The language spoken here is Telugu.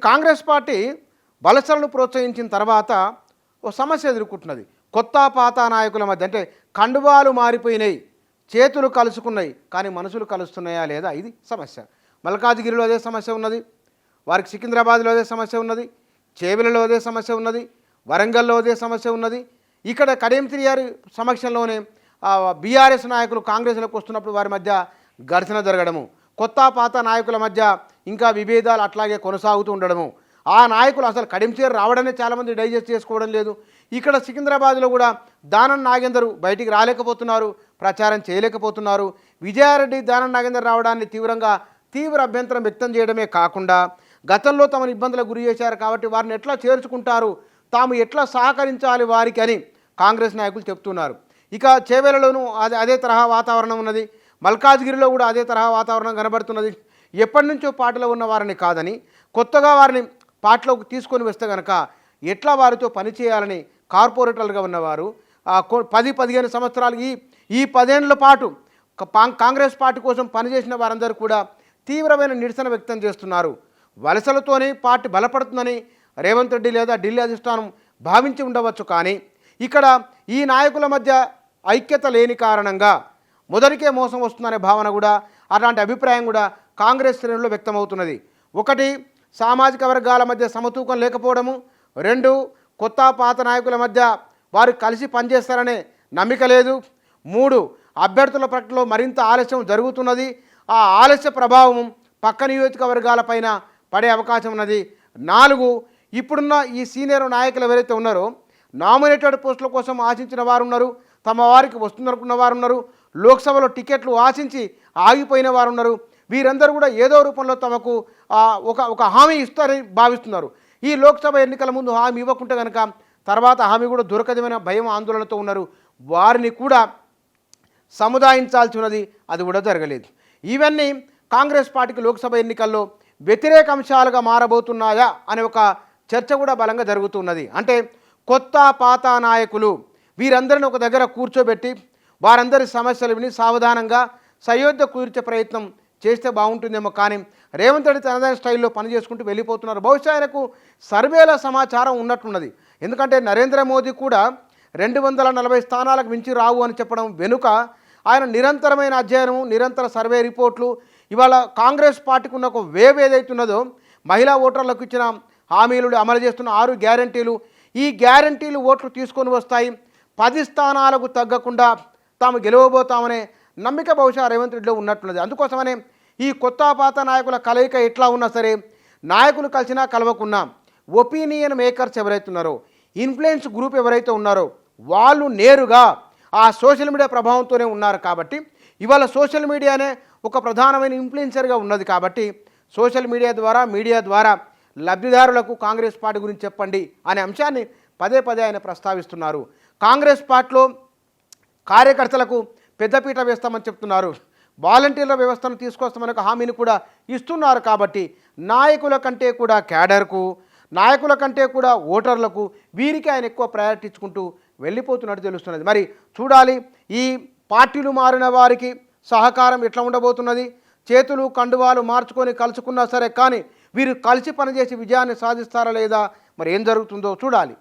కాంగ్రెస్ పార్టీ వలసలను ప్రోత్సహించిన తర్వాత ఓ సమస్య ఎదుర్కొంటున్నది. కొత్త పాత నాయకుల మధ్య అంటే కండువాలు మారిపోయినాయి, చేతులు కలుసుకున్నాయి, కానీ మనసులు కలుస్తున్నాయా లేదా ఇది సమస్య. మల్కాజ్గిరిలో అదే సమస్య ఉన్నది, వారికి సికింద్రాబాద్లో అదే సమస్య ఉన్నది, చేవెలలో అదే సమస్య ఉన్నది, వరంగల్లో అదే సమస్య ఉన్నది. ఇక్కడ కడియం శ్రీగారి సమక్షంలోనే బీఆర్ఎస్ నాయకులు కాంగ్రెస్లోకి వస్తున్నప్పుడు వారి మధ్య ఘర్షణ జరగడము, కొత్త పాత నాయకుల మధ్య ఇంకా విభేదాలు అట్లాగే కొనసాగుతూ ఉండడము. ఆ నాయకులు అసలు కడియం శ్రీగారు రావడమే చాలామంది డైజెస్ట్ చేసుకోవడం లేదు. ఇక్కడ సికింద్రాబాద్లో కూడా దానం నాగేందర్ బయటికి రాలేకపోతున్నారు, ప్రచారం చేయలేకపోతున్నారు. విజయారెడ్డి దానం నాగేందర్ రావడాన్ని తీవ్ర అభ్యంతరం వ్యక్తం చేయడమే కాకుండా గతంలో తమను ఇబ్బందులకు గురి చేశారు కాబట్టి వారిని ఎట్లా చేర్చుకుంటారు, తాము ఎట్లా సహకరించాలి వారికి అని కాంగ్రెస్ నాయకులు చెప్తున్నారు. ఇక చేవేలలోనూ అదే తరహా వాతావరణం ఉన్నది, మల్కాజ్గిరిలో కూడా అదే తరహా వాతావరణం కనబడుతున్నది. ఎప్పటి నుంచో పార్టీలో ఉన్న వారిని కాదని కొత్తగా వారిని పార్టీలోకి తీసుకొని వస్తే కనుక ఎట్లా వారితో పనిచేయాలని కార్పొరేటర్లుగా ఉన్నవారు 10-15 సంవత్సరాలు ఈ 10 ఏళ్ల పాటు కాంగ్రెస్ పార్టీ కోసం పనిచేసిన వారందరూ కూడా తీవ్రమైన నిరసన వ్యక్తం చేస్తున్నారు. వలసలతోనే పార్టీ బలపడుతుందని రేవంత్ రెడ్డి లేదా ఢిల్లీ అధిష్టానం భావించి ఉండవచ్చు, కానీ ఇక్కడ ఈ నాయకుల మధ్య ఐక్యత లేని కారణంగా మొదటికే మోసం వస్తుందనే భావన కూడా, అలాంటి అభిప్రాయం కూడా కాంగ్రెస్ శ్రేణుల్లో వ్యక్తమవుతున్నది. ఒకటి, సామాజిక వర్గాల మధ్య సమతూకం లేకపోవడము. 2, కొత్త పాత నాయకుల మధ్య వారు కలిసి పనిచేస్తారనే నమ్మిక లేదు. 3, అభ్యర్థుల ప్రకటనలో మరింత ఆలస్యం జరుగుతున్నది, ఆ ఆలస్య ప్రభావం పక్క నియోజకవర్గాలపైన పడే అవకాశం ఉన్నది. 4, ఇప్పుడున్న ఈ సీనియర్ నాయకులు ఎవరైతే ఉన్నారో నామినేటెడ్ పోస్టుల కోసం ఆశించిన వారు ఉన్నారు, తమ వారికి వస్తుందనుకున్న వారు ఉన్నారు, లోక్సభలో టికెట్లు ఆశించి ఆగిపోయిన వారు ఉన్నారు. వీరందరూ కూడా ఏదో రూపంలో తమకు ఒక హామీ ఇస్తారని భావిస్తున్నారు. ఈ లోక్సభ ఎన్నికల ముందు హామీ ఇవ్వకుంటే కనుక తర్వాత హామీ కూడా దొరకదమైన భయం ఆందోళనతో ఉన్నారు. వారిని కూడా సముదాయించాల్సి ఉన్నది, అది కూడా జరగలేదు. ఇవన్నీ కాంగ్రెస్ పార్టీకి లోక్సభ ఎన్నికల్లో వ్యతిరేక అంశాలుగా మారబోతున్నాయా అనే ఒక చర్చ కూడా బలంగా జరుగుతున్నది. అంటే కొత్త పాత నాయకులు వీరందరిని ఒక దగ్గర కూర్చోబెట్టి వారందరి సమస్యలు విని సావధానంగా సయోధ్య కూర్చే ప్రయత్నం చేస్తే బాగుంటుందేమో, కానీ రేవంత్ రెడ్డి తనదైన స్టైల్లో పనిచేసుకుంటూ వెళ్ళిపోతున్నారు. బహుశా ఆయనకు సర్వేల సమాచారం ఉన్నట్టున్నది. ఎందుకంటే నరేంద్ర మోదీ కూడా 240 స్థానాలకు మించి రావు అని చెప్పడం వెనుక ఆయన నిరంతరమైన అధ్యయనం, నిరంతర సర్వే రిపోర్ట్లు, ఇవాళ కాంగ్రెస్ పార్టీకి ఉన్న ఒక వేవ్ ఏదైతున్నదో మహిళా ఓటర్లకు ఇచ్చిన హామీలు, అమలు చేస్తున్న 6 గ్యారంటీలు, ఈ గ్యారంటీలు ఓట్లు తీసుకొని వస్తాయి, 10 స్థానాలకు తగ్గకుండా తాము గెలవబోతామనే నమ్మిక బహుశా రేవంత్ రెడ్డిలో ఉన్నట్టున్నది. అందుకోసమనే ఈ కొత్త పాత నాయకుల కలయిక ఎట్లా ఉన్నా సరే, నాయకులు కలిసినా కలవకున్నా ఒపీనియన్ మేకర్స్ ఎవరైతే ఉన్నారో, ఇన్ఫ్లుయెన్స్ గ్రూప్ ఎవరైతే ఉన్నారో వాళ్ళు నేరుగా ఆ సోషల్ మీడియా ప్రభావంతోనే ఉన్నారు. కాబట్టి ఇవాళ సోషల్ మీడియానే ఒక ప్రధానమైన ఇన్ఫ్లుయెన్సర్గా ఉన్నది. కాబట్టి సోషల్ మీడియా ద్వారా లబ్ధిదారులకు కాంగ్రెస్ పార్టీ గురించి చెప్పండి అనే అంశాన్ని పదే ఆయన ప్రస్తావిస్తున్నారు. కాంగ్రెస్ పార్టీలో కార్యకర్తలకు పెద్దపీట వేస్తామని చెప్తున్నారు, వాలంటీర్ల వ్యవస్థను తీసుకొస్తామనే ఒక హామీని కూడా ఇస్తున్నారు. కాబట్టి నాయకుల కంటే కూడా క్యాడర్కు, నాయకుల కంటే కూడా ఓటర్లకు, వీరికి ఆయన ఎక్కువ ప్రయారిటీ ఇచ్చుకుంటూ వెళ్ళిపోతున్నట్టు తెలుస్తున్నది. మరి చూడాలి, ఈ పార్టీలు మారిన వారికి సహకారం ఎట్లా ఉండబోతున్నది. చేతులు కండువాలు మార్చుకొని కలుసుకున్నా సరే, కానీ వీరు కలిసి పనిచేసి విజయాన్ని సాధిస్తారా లేదా, మరి ఏం జరుగుతుందో చూడాలి.